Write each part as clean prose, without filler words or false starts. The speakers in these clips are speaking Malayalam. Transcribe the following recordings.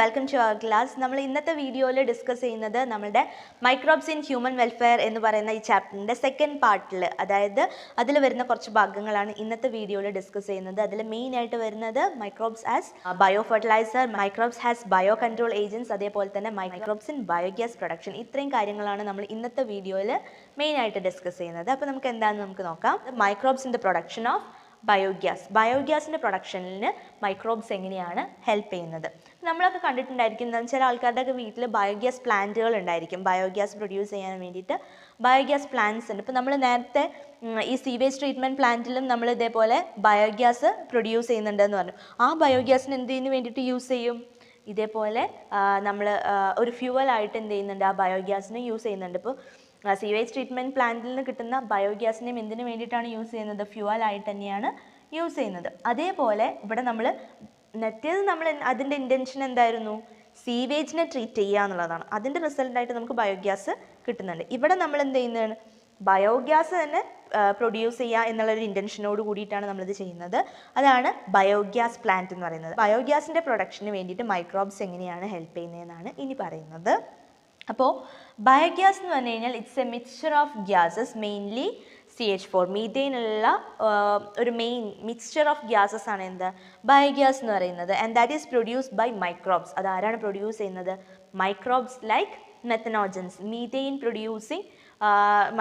welcome to our class. നമ്മൾ ഇന്നത്തെ വീഡിയോയിൽ ഡിസ്കസ് ചെയ്യുന്നത് നമ്മുടെ മൈക്രോബ്സ് ഇൻ ഹ്യൂമൻ വെൽഫെയർ എന്ന് പറയുന്ന ഈ ചാപ്റ്ററിൻ്റെ സെക്കൻഡ് പാർട്ടിൽ, അതായത് അതിൽ വരുന്ന കുറച്ച് ഭാഗങ്ങളാണ് ഇന്നത്തെ വീഡിയോയിൽ ഡിസ്കസ് ചെയ്യുന്നത്. അതിൽ മെയിൻ ആയിട്ട് വരുന്നത് microbes as bio fertiliser, microbes as bio control agents, അതേപോലെ തന്നെ മൈക്രോബ്സ് ഇൻ ബയോഗ്യാസ് പ്രൊഡക്ഷൻ. ഇത്രയും കാര്യങ്ങളാണ് നമ്മൾ ഇന്നത്തെ വീഡിയോയിൽ മെയിൻ ആയിട്ട് ഡിസ്കസ് ചെയ്യുന്നത്. അപ്പോൾ നമുക്ക് എന്താണെന്ന് നമുക്ക് നോക്കാം. Microbes in the production of ബയോഗ്യാസിൻ്റെ പ്രൊഡക്ഷനിന് മൈക്രോബ്സ് എങ്ങനെയാണ് ഹെൽപ്പ് ചെയ്യുന്നത്. നമ്മളൊക്കെ കണ്ടിട്ടുണ്ടായിരിക്കും, ചില ആൾക്കാരുടെയൊക്കെ വീട്ടിൽ ബയോഗ്യാസ് പ്ലാന്റുകൾ ഉണ്ടായിരിക്കും. ബയോഗ്യാസ് പ്രൊഡ്യൂസ് ചെയ്യാൻ വേണ്ടിയിട്ട് ബയോഗ്യാസ് പ്ലാന്റ്സ് ഉണ്ട്. ഇപ്പോൾ നമ്മൾ നേരത്തെ ഈ സീവേജ് ട്രീറ്റ്മെൻറ്റ് പ്ലാന്റിലും നമ്മൾ ഇതേപോലെ ബയോഗ്യാസ് പ്രൊഡ്യൂസ് ചെയ്യുന്നുണ്ടെന്ന് പറഞ്ഞു. ആ ബയോഗ്യാസിന് എന്തിനു വേണ്ടിയിട്ട് യൂസ് ചെയ്യും? ഇതേപോലെ നമ്മൾ ഒരു ഫ്യൂവലായിട്ട് എന്ത് ചെയ്യുന്നുണ്ട്, ആ ബയോഗ്യാസിനെ യൂസ് ചെയ്യുന്നുണ്ട്. ഇപ്പോൾ സീവേജ് ട്രീറ്റ്മെൻറ്റ് പ്ലാന്റിൽ നിന്ന് കിട്ടുന്ന ബയോഗ്യാസിനെയും എന്തിനു വേണ്ടിയിട്ടാണ് യൂസ് ചെയ്യുന്നത്? ഫ്യൂവലായിട്ട് തന്നെയാണ് യൂസ് ചെയ്യുന്നത്. അതേപോലെ ഇവിടെ നമ്മൾ അതിൻ്റെ ഇൻറ്റൻഷൻ എന്തായിരുന്നു? സീവേജിനെ ട്രീറ്റ് ചെയ്യുക എന്നുള്ളതാണ്. അതിൻ്റെ റിസൾട്ടായിട്ട് നമുക്ക് ബയോഗ്യാസ് കിട്ടുന്നുണ്ട്. ഇവിടെ നമ്മൾ എന്ത് ചെയ്യുന്നതാണ്? ബയോഗ്യാസ് തന്നെ പ്രൊഡ്യൂസ് ചെയ്യുക എന്നുള്ളൊരു ഇൻറ്റൻഷനോട് കൂടിയിട്ടാണ് നമ്മളിത് ചെയ്യുന്നത്. അതാണ് ബയോഗ്യാസ് പ്ലാന്റ് എന്ന് പറയുന്നത്. ബയോഗ്യാസിൻ്റെ പ്രൊഡക്ഷന് വേണ്ടിയിട്ട് മൈക്രോബ്സ് എങ്ങനെയാണ് ഹെൽപ്പ് ചെയ്യുന്നതെന്നാണ് ഇനി പറയുന്നത്. അപ്പോൾ ബയോഗ്യാസ് എന്ന് പറഞ്ഞു കഴിഞ്ഞാൽ it's A mixture of gases, mainly CH4, മീഥെയിനുള്ള ഒരു മെയിൻ മിക്സ്ചർ ഓഫ് ഗ്യാസസ് ആണ് എന്ത് ബയോഗ്യാസ് എന്ന് പറയുന്നത്. And that is produced by microbes. അത് ആരാണ് പ്രൊഡ്യൂസ് ചെയ്യുന്നത്? Microbes like methanogens. Methane producing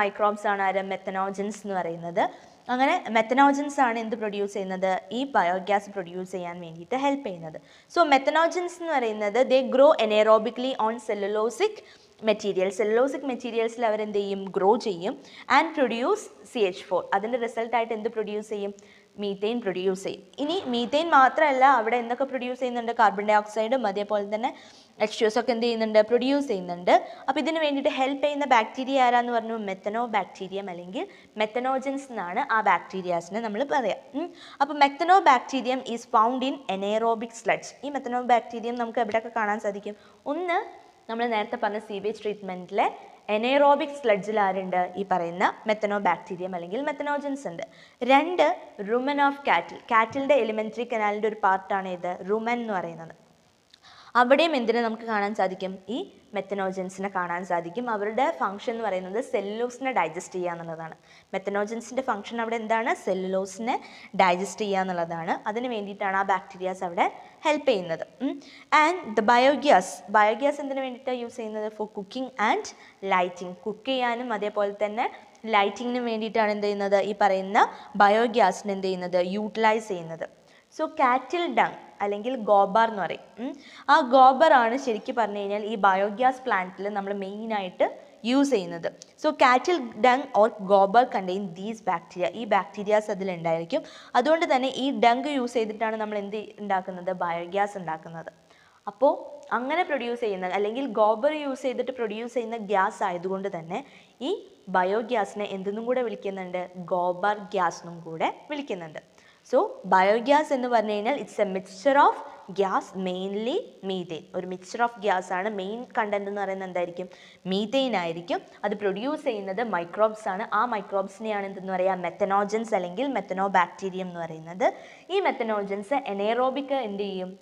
microbes ആണ് ആര്? മെത്തനോജൻസ് എന്ന് പറയുന്നത്. അങ്ങനെ മെത്തനോജൻസ് ആണ് എന്ത് പ്രൊഡ്യൂസ് ചെയ്യുന്നത്? ഈ ബയോഗ്യാസ് പ്രൊഡ്യൂസ് ചെയ്യാൻ വേണ്ടിയിട്ട് ഹെൽപ്പ് ചെയ്യുന്നത്. സോ മെത്തനോജൻസ് എന്ന് പറയുന്നത് ദേ ഗ്രോ എനേറോബിക്കലി ഓൺ സെല്ലുലോസിക് മെറ്റീരിയൽസിൽ അവരെന്ത് ചെയ്യും? ഗ്രോ ചെയ്യും. And produce CH4. അതിൻ്റെ റിസൾട്ടായിട്ട് എന്ത് പ്രൊഡ്യൂസ് ചെയ്യും? മീഥെയിൻ പ്രൊഡ്യൂസ് ചെയ്യും. ഇനി മീഥെയിൻ മാത്രമല്ല, അവിടെ എന്തൊക്കെ പ്രൊഡ്യൂസ് ചെയ്യുന്നുണ്ട്? കാർബൺ ഡൈ ഓക്സൈഡും അതേപോലെ തന്നെ H2S ഒക്കെ എന്ത് ചെയ്യുന്നുണ്ട്? പ്രൊഡ്യൂസ് ചെയ്യുന്നുണ്ട്. അപ്പോൾ ഇതിന് വേണ്ടിയിട്ട് ഹെൽപ്പ് ചെയ്യുന്ന ബാക്ടീരിയ ആരാന്ന് പറഞ്ഞു? മെത്തനോ ബാക്ടീരിയം അല്ലെങ്കിൽ മെത്തനോജൻസ് എന്നാണ് ആ ബാക്ടീരിയാസിനെ നമ്മൾ പറയാം. അപ്പോൾ methano bacterium is found in anaerobic sludge. ഈ മെത്തനോ ബാക്ടീരിയം നമുക്ക് എവിടെയൊക്കെ കാണാൻ സാധിക്കും? ഒന്ന്, നമ്മൾ നേരത്തെ പറഞ്ഞ സീവേജ് ട്രീറ്റ്മെൻറ്റിലെ എനേറോബിക് സ്ലഡ്ജിൽ ആരുണ്ട്? ഈ പറയുന്ന മെത്തനോ ബാക്ടീരിയം അല്ലെങ്കിൽ മെത്തനോജൻസ് ഉണ്ട്. രണ്ട്, റുമൻ ഓഫ് കാറ്റിലിൻ്റെ എലിമെൻ്ററി കനാലിൻ്റെ ഒരു പാർട്ടാണ് ഇത് റുമൻ എന്ന് പറയുന്നത്. അവിടെയും എന്തിനെ നമുക്ക് കാണാൻ സാധിക്കും? ഈ മെത്തനോജൻസിനെ കാണാൻ സാധിക്കും. അവരുടെ ഫംഗ്ഷൻ എന്ന് പറയുന്നത് സെല്ലുലോസിനെ ഡൈജസ്റ്റ് ചെയ്യുക എന്നുള്ളതാണ്. മെത്തനോജൻസിൻ്റെ ഫംഗ്ഷൻ അവിടെ എന്താണ്? സെല്ലുലോസിനെ ഡൈജസ്റ്റ് ചെയ്യുക എന്നുള്ളതാണ്. അതിന് വേണ്ടിയിട്ടാണ് ആ ബാക്ടീരിയാസ് അവിടെ ഹെൽപ്പ് ചെയ്യുന്നത്. ആൻഡ് ദ ബയോഗ്യാസ് എന്തിനു വേണ്ടിയിട്ടാണ് യൂസ് ചെയ്യുന്നത്? Four cooking and lighting. Cook ചെയ്യാനും അതേപോലെ തന്നെ ലൈറ്റിങ്ങിനും വേണ്ടിയിട്ടാണ് എന്ത് ചെയ്യുന്നത്? ഈ പറയുന്ന ബയോഗ്യാസിന് എന്ത് ചെയ്യുന്നത്? യൂട്ടിലൈസ് ചെയ്യുന്നത്. സോ കാറ്റിൽ ഡങ് അല്ലെങ്കിൽ ഗോബർ എന്ന് പറയും. ആ ഗോബറാണ് ശരിക്കും പറഞ്ഞു കഴിഞ്ഞാൽ ഈ ബയോഗ്യാസ് പ്ലാന്റിൽ നമ്മൾ മെയിനായിട്ട് യൂസ് ചെയ്യുന്നത്. സോ കാറ്റിൽ dung or gobar contain these bacteria. ഈ ബാക്ടീരിയാസ് അതിലുണ്ടായിരിക്കും. അതുകൊണ്ട് തന്നെ ഈ ഡങ് യൂസ് ചെയ്തിട്ടാണ് നമ്മൾ എന്ത് ഉണ്ടാക്കുന്നത്? ബയോഗ്യാസ് ഉണ്ടാക്കുന്നത്. അപ്പോൾ അങ്ങനെ പ്രൊഡ്യൂസ് ചെയ്യുന്ന അല്ലെങ്കിൽ ഗോബർ യൂസ് ചെയ്തിട്ട് പ്രൊഡ്യൂസ് ചെയ്യുന്ന ഗ്യാസ് ആയതുകൊണ്ട് തന്നെ ഈ ബയോഗ്യാസിനെ എന്തെന്നും കൂടെ വിളിക്കുന്നുണ്ട്? ഗോബർ ഗ്യാസ് എന്നും കൂടെ വിളിക്കുന്നുണ്ട്. സോ ബയോഗ്യാസ് എന്ന് പറഞ്ഞു കഴിഞ്ഞാൽ it's A mixture of gas, mainly methane. ഒരു മിക്സ്ചർ ഓഫ് ഗ്യാസ് ആണ്. മെയിൻ കണ്ടന്റ് എന്ന് പറയുന്നത് എന്തായിരിക്കും? മീഥെയിൻ ആയിരിക്കും. അത് പ്രൊഡ്യൂസ് ചെയ്യുന്നത് മൈക്രോബ്സ് ആണ്. ആ മൈക്രോബ്സിനെയാണ് എന്തെന്ന് പറയുക? മെത്തനോജൻസ് അല്ലെങ്കിൽ മെത്തനോ ബാക്ടീരിയം എന്ന് പറയുന്നത്. ഈ മെത്തനോജൻസ് എനേറോബിക് എന്ത് ചെയ്യും?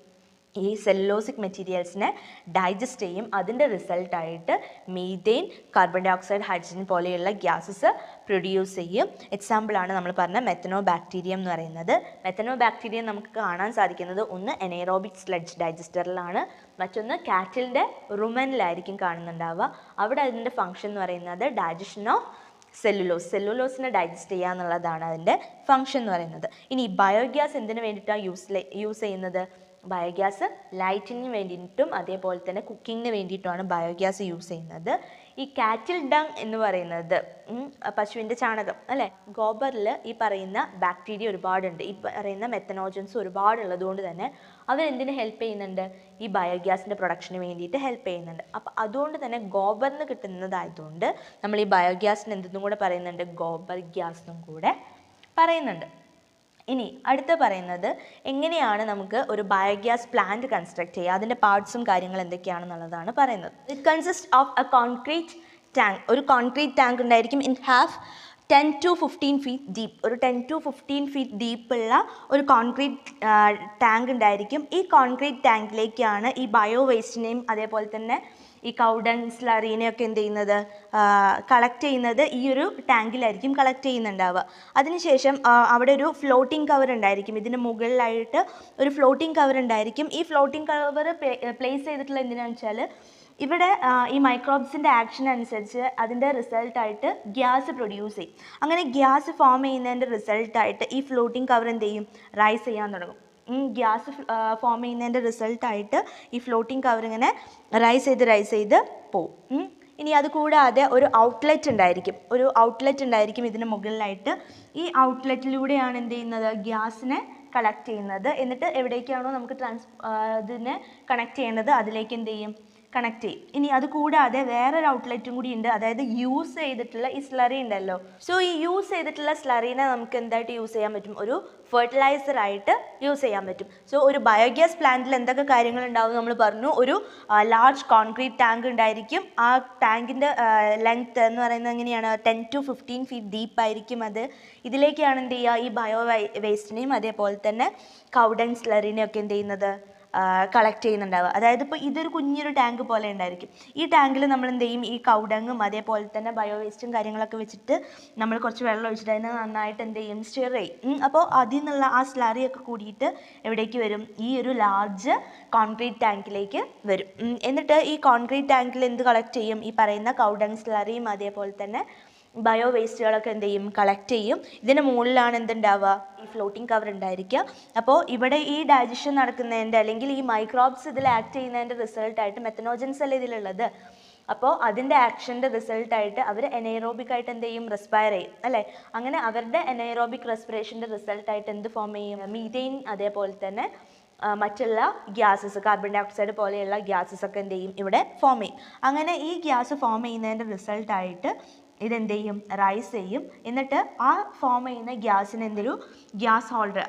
ഈ സെല്ലുലോസിക് മെറ്റീരിയൽസിനെ ഡൈജസ്റ്റ് ചെയ്യും. അതിൻ്റെ റിസൾട്ടായിട്ട് methane, carbon dioxide, hydrogen പോലെയുള്ള ഗ്യാസസ് പ്രൊഡ്യൂസ് ചെയ്യും. എക്സാമ്പിളാണ് നമ്മൾ പറഞ്ഞ മെത്തനോ ബാക്ടീരിയം എന്ന് പറയുന്നത്. മെത്തനോ ബാക്ടീരിയം നമുക്ക് കാണാൻ സാധിക്കുന്നത് ഒന്ന് എനേറോബിക് സ്ലഡ്ജ് ഡൈജസ്റ്ററിലാണ്, മറ്റൊന്ന് കാറ്റിലിൻ്റെ റുമനിലായിരിക്കും കാണുന്നുണ്ടാവുക. അവിടെ അതിൻ്റെ ഫംഗ്ഷൻ എന്ന് പറയുന്നത് ഡൈജഷൻ ഓഫ് സെല്ലുലോസിനെ ഡൈജസ്റ്റ് ചെയ്യുക എന്നുള്ളതാണ് അതിൻ്റെ ഫംഗ്ഷൻ എന്ന് പറയുന്നത്. ഇനി ബയോഗ്യാസ് എന്തിനു വേണ്ടിയിട്ടാണ് യൂസ് ചെയ്യുന്നത്? ബയോഗ്യാസ് ലൈറ്റിന് വേണ്ടിയിട്ടും അതേപോലെ തന്നെ കുക്കിങ്ങിന് വേണ്ടിയിട്ടുമാണ് ബയോഗ്യാസ് യൂസ് ചെയ്യുന്നത്. ഈ കാറ്റിൽ ഡങ് എന്ന് പറയുന്നത് പശുവിൻ്റെ ചാണകം അല്ലേ, ഗോബറിൽ ഈ പറയുന്ന ബാക്ടീരിയ ഒരുപാടുണ്ട്. ഈ പറയുന്ന മെത്തനോജൻസ് ഒരുപാടുള്ളത് കൊണ്ട് തന്നെ അവരെന്തിനു ഹെൽപ്പ് ചെയ്യുന്നുണ്ട്? ഈ ബയോഗ്യാസിൻ്റെ പ്രൊഡക്ഷന് വേണ്ടിയിട്ട് ഹെൽപ്പ് ചെയ്യുന്നുണ്ട്. അപ്പോൾ അതുകൊണ്ട് തന്നെ ഗോബറിന് കിട്ടുന്നതായതുകൊണ്ട് നമ്മൾ ഈ ബയോഗ്യാസിന് എന്തെന്നും കൂടെ പറയുന്നുണ്ട്? ഗോബർ ഗ്യാസ് എന്നും കൂടെ പറയുന്നുണ്ട്. ഇനി അടുത്ത പറയുന്നത് എങ്ങനെയാണ് നമുക്ക് ഒരു ബയോഗ്യാസ് പ്ലാന്റ് കൺസ്ട്രക്ട് ചെയ്യുക, അതിൻ്റെ പാർട്സും കാര്യങ്ങൾ എന്തൊക്കെയാണെന്നുള്ളതാണ് പറയുന്നത്. It consist of A concrete tank. ഒരു കോൺക്രീറ്റ് ടാങ്ക് ഉണ്ടായിരിക്കും. In have 10 to 15 feet deep, ഒരു 10 to 15 feet ഡീപ്പുള്ള ഒരു കോൺക്രീറ്റ് ടാങ്ക് ഉണ്ടായിരിക്കും. ഈ കോൺക്രീറ്റ് ടാങ്കിലേക്കാണ് ഈ ബയോ വേസ്റ്റിനെയും അതേപോലെ തന്നെ ഈ കൗഡൻ സ്ലറീനെയൊക്കെ എന്ത് ചെയ്യുന്നത്, കളക്ട് ചെയ്യുന്നത് ഈ ഒരു ടാങ്കിലായിരിക്കും കളക്ട് ചെയ്യുന്നുണ്ടാവുക. അതിനുശേഷം അവിടെ ഒരു ഫ്ലോട്ടിംഗ് കവർ ഉണ്ടായിരിക്കും, ഇതിന് മുകളിലായിട്ട് ഒരു ഫ്ലോട്ടിംഗ് കവർ ഉണ്ടായിരിക്കും. ഈ ഫ്ലോട്ടിംഗ് കവർ പ്ലേസ് ചെയ്തിട്ടുള്ള എന്തിനാണെന്ന് വെച്ചാൽ ഇവിടെ ഈ മൈക്രോബ്സിൻ്റെ ആക്ഷൻ അനുസരിച്ച് അതിൻ്റെ റിസൾട്ടായിട്ട് ഗ്യാസ് പ്രൊഡ്യൂസ് ചെയ്യും. അങ്ങനെ ഗ്യാസ് ഫോം ചെയ്യുന്നതിൻ്റെ റിസൾട്ടായിട്ട് ഈ ഫ്ലോട്ടിംഗ് കവർ എന്ത് ചെയ്യും, റൈസ് ചെയ്യാൻ തുടങ്ങും. ഗ്യാസ് ഫോം ചെയ്യുന്നതിൻ്റെ റിസൾട്ടായിട്ട് ഈ ഫ്ലോട്ടിംഗ് കവർ ഇങ്ങനെ റൈസ് ചെയ്ത് പോവും. ഇനി അത് കൂടാതെ ഒരു ഔട്ട്ലെറ്റ് ഉണ്ടായിരിക്കും ഇതിന് മുകളിലായിട്ട്. ഈ ഔട്ട്ലെറ്റിലൂടെയാണ് എന്ത് ചെയ്യുന്നത്, ഗ്യാസിനെ കളക്ട് ചെയ്യുന്നത്. എന്നിട്ട് എവിടേക്കാണോ നമുക്ക് ഇതിനെ കണക്ട് ചെയ്യേണ്ടത് അതിലേക്ക് എന്ത് ചെയ്യും, കണക്ട് ചെയ്യും. ഇനി അത് കൂടാതെ വേറൊരു ഔട്ട്ലെറ്റും കൂടി ഉണ്ട്, അതായത് യൂസ് ചെയ്തിട്ടുള്ള ഈ സ്ലറി ഉണ്ടല്ലോ. സോ ഈ യൂസ് ചെയ്തിട്ടുള്ള സ്ലറീനെ നമുക്ക് എന്തായിട്ട് യൂസ് ചെയ്യാൻ പറ്റും, ഒരു ഫെർട്ടിലൈസർ ആയിട്ട് യൂസ് ചെയ്യാൻ പറ്റും. സോ ഒരു ബയോഗ്യാസ് പ്ലാന്റിൽ എന്തൊക്കെ കാര്യങ്ങൾ ഉണ്ടാവും നമ്മൾ പറഞ്ഞു. ഒരു ലാർജ് കോൺക്രീറ്റ് ടാങ്ക് ഉണ്ടായിരിക്കും. ആ ടാങ്കിൻ്റെ ലെങ്ത് എന്ന് പറയുന്നത് എങ്ങനെയാണ്, 10 to 15 feet ഡീപ്പായിരിക്കും അത്. ഇതിലേക്കാണ് എന്ത് ചെയ്യുക, ഈ ബയോ വേസ്റ്റിനെയും അതേപോലെ തന്നെ കൗഡൻ സ്ലറിനെയൊക്കെ എന്ത് ചെയ്യുന്നത്, കളക്ട് ചെയ്യുന്നുണ്ടാവുക. അതായത് ഇപ്പോൾ ഇതൊരു കുഞ്ഞൊരു ടാങ്ക് പോലെ ഉണ്ടായിരിക്കും. ഈ ടാങ്കിൽ നമ്മൾ എന്ത് ചെയ്യും, ഈ കൗഡങ്ങും അതേപോലെ തന്നെ ബയോ വേസ്റ്റും കാര്യങ്ങളൊക്കെ വെച്ചിട്ട് നമ്മൾ കുറച്ച് വെള്ളം ഒഴിച്ചിട്ട് അതിനെ നന്നായിട്ട് എന്ത് ചെയ്യും, സ്റ്റിർ ചെയ്യും. അപ്പോൾ അതിൽ നിന്നുള്ള ആ സ്ലറിയൊക്കെ കൂടിയിട്ട് എവിടേക്ക് വരും, ഈ ഒരു ലാർജ് കോൺക്രീറ്റ് ടാങ്കിലേക്ക് വരും. എന്നിട്ട് ഈ കോൺക്രീറ്റ് ടാങ്കിൽ എന്ത് കളക്ട് ചെയ്യും, ഈ പറയുന്ന കൗഡങ് സ്ലറിയും അതേപോലെ തന്നെ ബയോ വേസ്റ്റുകളൊക്കെ എന്ത് ചെയ്യും, കളക്ട് ചെയ്യും. ഇതിന് മുകളിലാണ് എന്തുണ്ടാവുക, ഈ ഫ്ലോട്ടിംഗ് കവർ ഉണ്ടായിരിക്കുക. അപ്പോൾ ഇവിടെ ഈ ഡൈജഷൻ നടക്കുന്നതിൻ്റെ അല്ലെങ്കിൽ ഈ മൈക്രോബ്സ് ഇതിൽ ആക്ട് ചെയ്യുന്നതിൻ്റെ റിസൾട്ടായിട്ട് മെത്തനോജൻസ് അല്ലേ ഇതിലുള്ളത്. അപ്പോൾ അതിൻ്റെ ആക്ഷൻ്റെ റിസൾട്ടായിട്ട് അവർ എനൈറോബിക് ആയിട്ട് എന്ത് ചെയ്യും, റെസ്പയർ ചെയ്യും അല്ലേ. അങ്ങനെ അവരുടെ എനൈറോബിക് റെസ്പിറേഷൻ്റെ റിസൾട്ടായിട്ട് എന്ത് ഫോം ചെയ്യും, മീഥെയിൻ അതേപോലെ തന്നെ മറ്റുള്ള ഗ്യാസസ്, കാർബൺ ഡൈ ഓക്സൈഡ് പോലെയുള്ള ഗ്യാസസ് ഒക്കെ എന്ത് ചെയ്യും, ഇവിടെ ഫോം ചെയ്യും. അങ്ങനെ ഈ ഗ്യാസ് ഫോം ചെയ്യുന്നതിൻ്റെ റിസൾട്ടായിട്ട് ഇതെന്ത് ചെയ്യും, റൈസ് ചെയ്യും. എന്നിട്ട് ആ ഫോം ചെയ്യുന്ന ഗ്യാസിന് എന്തൊരു ഗ്യാസ് ഹോൾഡർ,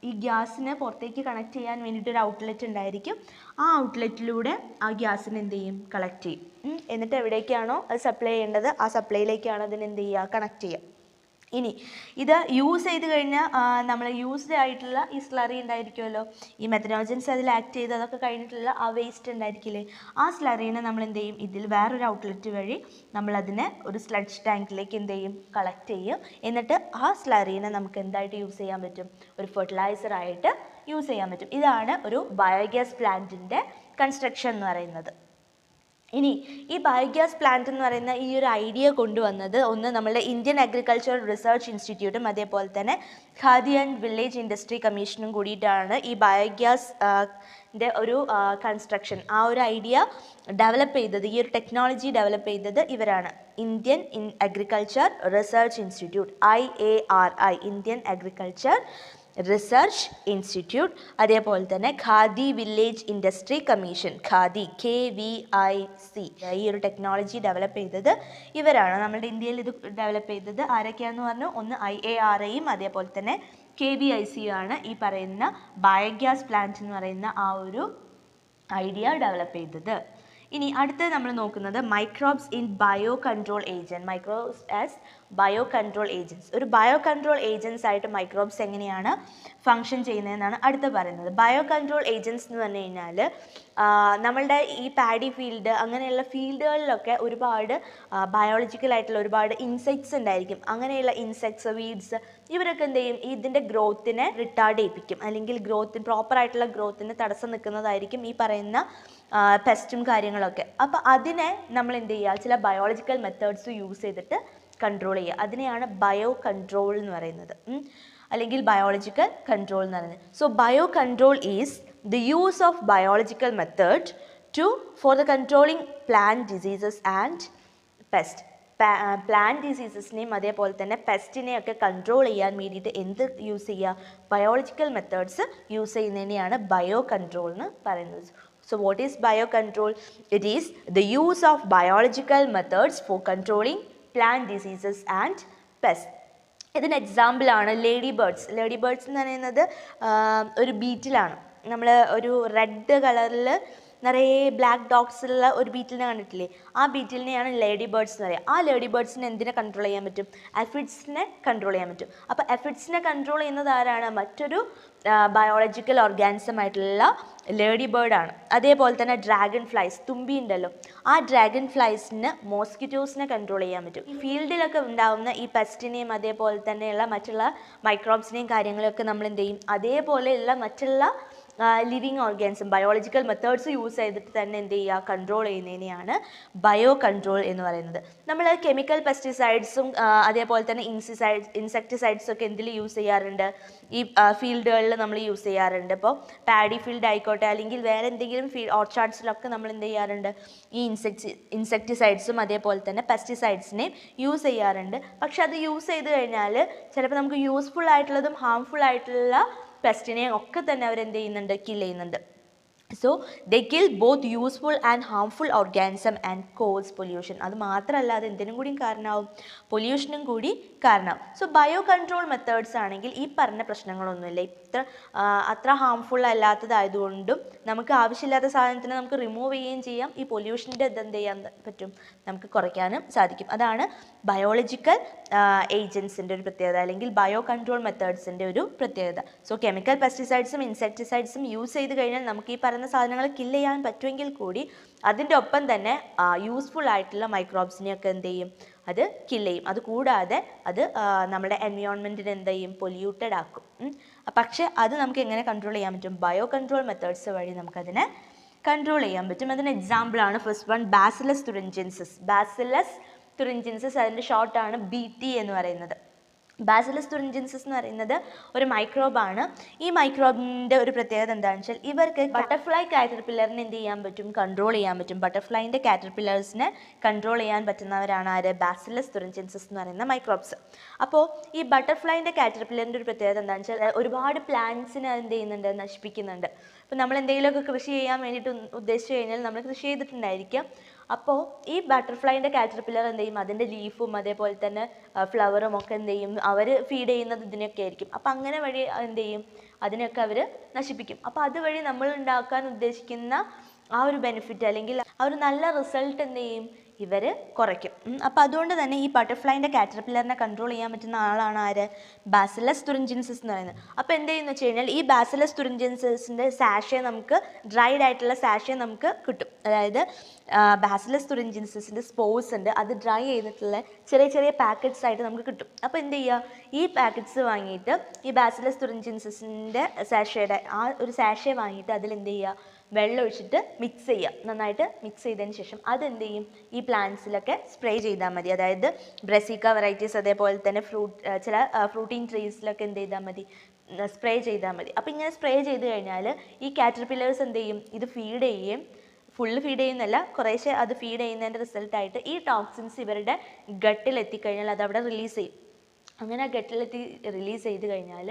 ഈ ഗ്യാസിനെ പുറത്തേക്ക് കണക്ട് ചെയ്യാൻ വേണ്ടിയിട്ട് ഒരു ഔട്ട്ലെറ്റ് ഉണ്ടായിരിക്കും. ആ ഔട്ട്ലെറ്റിലൂടെ ആ ഗ്യാസിന് എന്ത് ചെയ്യും, കളക്ട് ചെയ്യും. എന്നിട്ട് എവിടേക്കാണോ അത് സപ്ലൈ ചെയ്യേണ്ടത് ആ സപ്ലൈയിലേക്കാണ് അതിന് എന്ത് ചെയ്യുക, കണക്ട് ചെയ്യുക. ഇനി ഇത് യൂസ് ചെയ്ത് കഴിഞ്ഞാൽ നമ്മൾ യൂസ്ഡ് ആയിട്ടുള്ള ഈ സ്ലറി ഉണ്ടായിരിക്കുമല്ലോ, ഈ മെത്തനോജൻസ് അതിൽ ആക്ട് ചെയ്ത് അതൊക്കെ കഴിഞ്ഞിട്ടുള്ള ആ വേസ്റ്റ് ഉണ്ടായിരിക്കില്ലേ, ആ സ്ലറീനെ നമ്മൾ എന്ത് ചെയ്യും, ഇതിൽ വേറൊരു ഔട്ട്ലെറ്റ് വഴി നമ്മളതിനെ ഒരു സ്ലഡ്ജ് ടാങ്കിലേക്ക് എന്ത് ചെയ്യും, കളക്ട് ചെയ്യും. എന്നിട്ട് ആ സ്ലറീനെ നമുക്ക് എന്തായിട്ട് യൂസ് ചെയ്യാൻ പറ്റും, ഒരു ഫെർട്ടിലൈസർ ആയിട്ട് യൂസ് ചെയ്യാൻ പറ്റും. ഇതാണ് ഒരു ബയോഗ്യാസ് പ്ലാന്റിൻ്റെ കൺസ്ട്രക്ഷൻ എന്ന് പറയുന്നത്. ഇനി ഈ ബയോഗ്യാസ് പ്ലാന്റ് എന്ന് പറയുന്ന ഈ ഒരു ഐഡിയ കൊണ്ടുവന്നത് ഒന്ന് നമ്മളുടെ ഇന്ത്യൻ അഗ്രികൾച്ചർ റിസർച്ച് ഇൻസ്റ്റിറ്റ്യൂട്ടും അതേപോലെ തന്നെ ഖാദി ആൻഡ് വില്ലേജ് ഇൻഡസ്ട്രി കമ്മീഷനും കൂടിയിട്ടാണ് ഈ ബയോഗ്യാസ് ഒരു കൺസ്ട്രക്ഷൻ, ആ ഒരു ഐഡിയ ഡെവലപ്പ് ചെയ്തത്, ഈ ഒരു ടെക്നോളജി ഡെവലപ്പ് ചെയ്തത് ഇവരാണ്. Indian agriculture research institute, IARI, Indian agriculture research institute, അതേപോലെ തന്നെ khadi village industry commission, khadi KVIC, ഈ ഒരു ടെക്നോളജി ഡെവലപ്പ് ചെയ്തത് ഇവരാണ്. നമ്മുടെ ഇന്ത്യയിൽ ഇത് ഡെവലപ്പ് ചെയ്തത് ആരൊക്കെയാണെന്ന് പറഞ്ഞു, ഒന്ന് IARIയും അതേപോലെ തന്നെ KVIC ആണ് ഈ പറയുന്ന ബയോഗ്യാസ് പ്ലാന്റ് എന്ന് പറയുന്ന ആ ഒരു ഐഡിയ ഡെവലപ്പ് ചെയ്തത്. ഇനി അടുത്തത് നമ്മൾ നോക്കുന്നത് microbes in bio control agent, microbes as bio control agents. ഒരു ബയോ കൺട്രോൾ ഏജൻറ്റ്സ് ആയിട്ട് മൈക്രോബ്സ് എങ്ങനെയാണ് ഫങ്ഷൻ ചെയ്യുന്നതെന്നാണ് അടുത്ത് പറയുന്നത്. ബയോ കൺട്രോൾ ഏജൻറ്റ്സ് എന്ന് പറഞ്ഞു കഴിഞ്ഞാൽ നമ്മളുടെ ഈ പാഡി ഫീൽഡ് അങ്ങനെയുള്ള ഫീൽഡുകളിലൊക്കെ ഒരുപാട് ബയോളജിക്കലായിട്ടുള്ള ഒരുപാട് ഇൻസെക്ട്സ് ഉണ്ടായിരിക്കും. അങ്ങനെയുള്ള ഇൻസെക്ട്സ്, വീഡ്സ്, ഇവരൊക്കെ എന്ത് ചെയ്യും, ഇതിൻ്റെ ഗ്രോത്തിനെ റിട്ടാർഡ് ചെയ്യിപ്പിക്കും, അല്ലെങ്കിൽ പ്രോപ്പറായിട്ടുള്ള ഗ്രോത്തിന് തടസ്സം നിൽക്കുന്നതായിരിക്കും ഈ പറയുന്ന പെസ്റ്റും കാര്യങ്ങളൊക്കെ. അപ്പോൾ അതിനെ നമ്മൾ എന്ത് ചെയ്യുക, ചില ബയോളജിക്കൽ മെത്തേഡ്സ് യൂസ് ചെയ്തിട്ട് കൺട്രോൾ ചെയ്യുക. അതിനെയാണ് ബയോ കൺട്രോൾ എന്ന് പറയുന്നത്, അല്ലെങ്കിൽ ബയോളജിക്കൽ കൺട്രോൾ എന്ന് പറയുന്നത്. So bio control is the use of biological method for the controlling plant diseases and pest. Plant ഡിസീസസിനെയും അതേപോലെ തന്നെ പെസ്റ്റിനെയൊക്കെ കൺട്രോൾ ചെയ്യാൻ വേണ്ടിയിട്ട് എന്ത് യൂസ് ചെയ്യുക, ബയോളജിക്കൽ മെത്തേഡ്സ് യൂസ് ചെയ്യുന്നതിനെയാണ് ബയോ കൺട്രോൾ എന്ന് പറയുന്നത്. So what is biocontrol? It is the use of biological methods for controlling plant diseases and pests. ഇതിന് എക്സാമ്പിളാണ് ലേഡി ബേർഡ്സ്. ലേഡി ബേർഡ്സ് എന്ന് പറയുന്നത് ഒരു ബീറ്റിലാണ്. നമ്മൾ ഒരു റെഡ് കളറിൽ നിറയെ ബ്ലാക്ക് ഡോട്ട്സ് ഉള്ള ഒരു ബീറ്റിലിനെ കണ്ടിട്ടില്ലേ? ആ ബീറ്റിലിനെയാണ് ലേഡി ബേർഡ്സ് എന്ന് പറയുക. ആ ലേഡി ബേർഡ്സിനെ എന്തിനെ കൺട്രോൾ ചെയ്യാൻ പറ്റും? എഫിഡ്സിനെ കൺട്രോൾ ചെയ്യാൻ പറ്റും. അപ്പോൾ എഫിഡ്സിനെ കൺട്രോൾ ചെയ്യുന്നത് ആരാണ്? മറ്റൊരു ബയോളജിക്കൽ ഓർഗാനിസം ആയിട്ടുള്ള ലേഡി ബേർഡാണ്. അതേപോലെ തന്നെ ഡ്രാഗൺ ഫ്ലൈസ്, തുമ്പി ഉണ്ടല്ലോ, ആ ഡ്രാഗൺ ഫ്ലൈസിന് മോസ്കിറ്റോസിനെ കൺട്രോൾ ചെയ്യാൻ പറ്റും. ഈ ഫീൽഡിലൊക്കെ ഉണ്ടാകുന്ന ഈ പെസ്റ്റിനെയും അതേപോലെ തന്നെയുള്ള മറ്റുള്ള മൈക്രോബ്സിനെയും കാര്യങ്ങളൊക്കെ നമ്മൾ എന്ത് ചെയ്യും? അതേപോലെയുള്ള മറ്റുള്ള living organism biological methods use ചെയ്തിട്ട് തന്നെ എന്ത് ചെയ്യുക? കൺട്രോൾ ചെയ്യുന്നതിനെയാണ് ബയോ കൺട്രോൾ എന്ന് പറയുന്നത്. നമ്മൾ കെമിക്കൽ പെസ്റ്റിസൈഡ്സും അതേപോലെ തന്നെ ഇൻസെക്ടിസൈഡ്സും ഒക്കെ എന്തിൽ യൂസ് ചെയ്യാറുണ്ട്? ഈ ഫീൽഡുകളിൽ നമ്മൾ യൂസ് ചെയ്യാറുണ്ട്. ഇപ്പോൾ പാഡി ഫീൽഡ് ആയിക്കോട്ടെ, അല്ലെങ്കിൽ വേറെ എന്തെങ്കിലും ഓർച്ചാർഡ്സിലൊക്കെ നമ്മൾ എന്ത് ചെയ്യാറുണ്ട്? ഈ ഇൻസെക്ടിസൈഡ്സും അതേപോലെ തന്നെ പെസ്റ്റിസൈഡ്സിനെയും യൂസ് ചെയ്യാറുണ്ട്. പക്ഷെ അത് യൂസ് ചെയ്ത് കഴിഞ്ഞാൽ ചിലപ്പോൾ നമുക്ക് യൂസ്ഫുൾ ആയിട്ടുള്ളതും ഹാംഫുൾ ആയിട്ടുള്ള പെസ്റ്റിനെയും ഒക്കെ തന്നെ അവരെന്ത് ചെയ്യുന്നുണ്ട്? കിൽ ചെയ്യുന്നുണ്ട്. So they kill both useful and harmful organism and cause pollution. അത് മാത്രമല്ല, അത് എന്തിനും കൂടി കാരണമാവും? പൊല്യൂഷനും കൂടി കാരണമാവും. സോ ബയോ കൺട്രോൾ മെത്തേഡ്സ് ആണെങ്കിൽ ഈ പറഞ്ഞ പ്രശ്നങ്ങളൊന്നുമില്ല. അത്ര ഹാംഫുൾ അല്ലാത്തതായതുകൊണ്ടും നമുക്ക് ആവശ്യമില്ലാത്ത സാധനത്തിനെ നമുക്ക് റിമൂവ് ചെയ്യുകയും ചെയ്യാം. ഈ പൊല്യൂഷൻ്റെ ഇതെന്ത് ചെയ്യാൻ പറ്റും? നമുക്ക് കുറയ്ക്കാനും സാധിക്കും. അതാണ് ബയോളജിക്കൽ ഏജൻസിൻ്റെ ഒരു പ്രത്യേകത, അല്ലെങ്കിൽ ബയോ കൺട്രോൾ മെത്തേഡ്സിൻ്റെ ഒരു പ്രത്യേകത. സോ കെമിക്കൽ പെസ്റ്റിസൈഡ്സും ഇൻസെക്ടിസൈഡ്സും യൂസ് ചെയ്ത് കഴിഞ്ഞാൽ നമുക്ക് ഈ പറയുന്ന സാധനങ്ങൾ കില്ല് ചെയ്യാൻ പറ്റുമെങ്കിൽ കൂടി അതിൻ്റെ ഒപ്പം തന്നെ യൂസ്ഫുൾ ആയിട്ടുള്ള മൈക്രോബ്സിനെയൊക്കെ എന്ത് ചെയ്യും? അത് കില്ല് ചെയ്യും. അതുകൂടാതെ അത് നമ്മുടെ എൻവയോൺമെൻറ്റിനെ എന്ത് ചെയ്യും? പൊല്യൂട്ടഡ് ആക്കും. പക്ഷേ അത് നമുക്ക് എങ്ങനെ കൺട്രോൾ ചെയ്യാൻ പറ്റും? ബയോ കൺട്രോൾ മെത്തേഡ്സ് വഴി നമുക്കതിനെ കൺട്രോൾ ചെയ്യാൻ പറ്റും. അതിന് എക്സാമ്പിളാണ് ഫസ്റ്റ് വൺ ബാസിലസ് തുറിഞ്ചിൻസിസ്. ബാസിലസ് തുറിഞ്ചിൻസിസ് അതിൻ്റെ ഷോർട്ടാണ് BT എന്ന് പറയുന്നത്. ബാസിലസ് തുറിഞ്ചിൻസിസ് എന്ന് പറയുന്നത് ഒരു മൈക്രോബാണ്. ഈ മൈക്രോബിൻ്റെ ഒരു പ്രത്യേകത എന്താണെന്ന് വെച്ചാൽ ഇവർക്ക് ബട്ടർഫ്ലൈ കാറ്റർപില്ലറിനെ എന്ത് ചെയ്യാൻ പറ്റും? കൺട്രോൾ ചെയ്യാൻ പറ്റും. ബട്ടർഫ്ലൈൻ്റെ കാറ്റർപില്ലേഴ്സിനെ കൺട്രോൾ ചെയ്യാൻ പറ്റുന്നവരാണ് ആര്? ബാസിലസ് തുറിഞ്ചിൻസിസ് എന്ന് പറയുന്ന മൈക്രോബ്സ്. അപ്പോൾ ഈ ബട്ടർഫ്ലൈൻ്റെ കാറ്റർപില്ലറിൻ്റെ ഒരു പ്രത്യേകത എന്താണെന്ന് വെച്ചാൽ ഒരുപാട് പ്ലാന്റ്സിനെ എന്ത് ചെയ്യുന്നുണ്ട്? നശിപ്പിക്കുന്നുണ്ട്. ഇപ്പോൾ നമ്മൾ എന്തെങ്കിലുമൊക്കെ കൃഷി ചെയ്യാൻ വേണ്ടിയിട്ട് ഉദ്ദേശിച്ച് കഴിഞ്ഞാൽ നമ്മൾ കൃഷി ചെയ്തിട്ടുണ്ടായിരിക്കാം. അപ്പോൾ ഈ ബട്ടർഫ്ലൈൻ്റെ കാറ്റർപില്ലർ എന്ത് ചെയ്യും? അതിൻ്റെ ലീഫും അതേപോലെ തന്നെ ഫ്ലവറും ഒക്കെ എന്ത് ചെയ്യും? അവർ ഫീഡ് ചെയ്യുന്നത് ഇതിനൊക്കെ ആയിരിക്കും. അപ്പോൾ അങ്ങനെ വഴി എന്ത് ചെയ്യും? അതിനൊക്കെ അവർ നശിപ്പിക്കും. അപ്പോൾ അതുവഴി നമ്മൾ ഉണ്ടാക്കാൻ ഉദ്ദേശിക്കുന്ന ആ ഒരു ബെനിഫിറ്റ് അല്ലെങ്കിൽ ആ ഒരു നല്ല റിസൾട്ട് എന്ത് ചെയ്യും? ഇവർ കുറയ്ക്കും. അപ്പോൾ അതുകൊണ്ട് തന്നെ ഈ ബട്ടർഫ്ലൈൻ്റെ കാറ്റർപില്ലറിനെ കൺട്രോൾ ചെയ്യാൻ പറ്റുന്ന ആളാണ് ആര്? ബാസിലസ് തുറിഞ്ചിൻസിസ് എന്ന് പറയുന്നത്. അപ്പോൾ എന്ത് ചെയ്യുന്നു വെച്ച് കഴിഞ്ഞാൽ ഈ ബാസിലസ് തുറിഞ്ചിൻസിസിൻ്റെ സാഷെ നമുക്ക് ഡ്രൈഡ് ആയിട്ടുള്ള സാഷെ നമുക്ക് കിട്ടും. അതായത് ബാസിലസ് തുറിഞ്ചിൻസിസിൻ്റെ സ്പോർസ് ഉണ്ട്, അത് ഡ്രൈ ചെയ്തിട്ടുള്ള ചെറിയ ചെറിയ പാക്കറ്റ്സ് ആയിട്ട് നമുക്ക് കിട്ടും. അപ്പോൾ എന്ത് ചെയ്യുക? ഈ പാക്കറ്റ്സ് വാങ്ങിയിട്ട് ഈ ബാസിലസ് തുറിഞ്ചിൻസിസിൻ്റെ സാഷയുടെ ആ ഒരു സാഷെ വാങ്ങിയിട്ട് അതിലെന്ത് ചെയ്യുക? വെള്ളം ഒഴിച്ചിട്ട് മിക്സ് ചെയ്യുക. നന്നായിട്ട് മിക്സ് ചെയ്തതിന് ശേഷം അതെന്ത് ചെയ്യും? ഈ പ്ലാന്റ്സിലൊക്കെ സ്പ്രേ ചെയ്താൽ മതി. അതായത് ബ്രസീക്ക വെറൈറ്റീസ് അതേപോലെ തന്നെ ചില ഫ്രൂട്ടിങ് ട്രീസിലൊക്കെ എന്ത് ചെയ്താൽ മതി? സ്പ്രേ ചെയ്താൽ മതി. അപ്പോൾ ഇങ്ങനെ സ്പ്രേ ചെയ്ത് കഴിഞ്ഞാൽ ഈ കാറ്റർപില്ലേഴ്സ് എന്ത് ചെയ്യും? ഇത് ഫീഡ് ചെയ്യുകയും ഫുള്ള് ഫീഡ് ചെയ്യുന്നല്ല, കുറേശ്ശെ അത് ഫീഡ് ചെയ്യുന്നതിൻ്റെ റിസൾട്ടായിട്ട് ഈ ടോക്സിൻസ് ഇവരുടെ ഗട്ടിൽ എത്തിക്കഴിഞ്ഞാൽ അതവിടെ റിലീസ് ചെയ്യും. അങ്ങനെ ആ ഗട്ടിലെത്തി റിലീസ് ചെയ്ത് കഴിഞ്ഞാൽ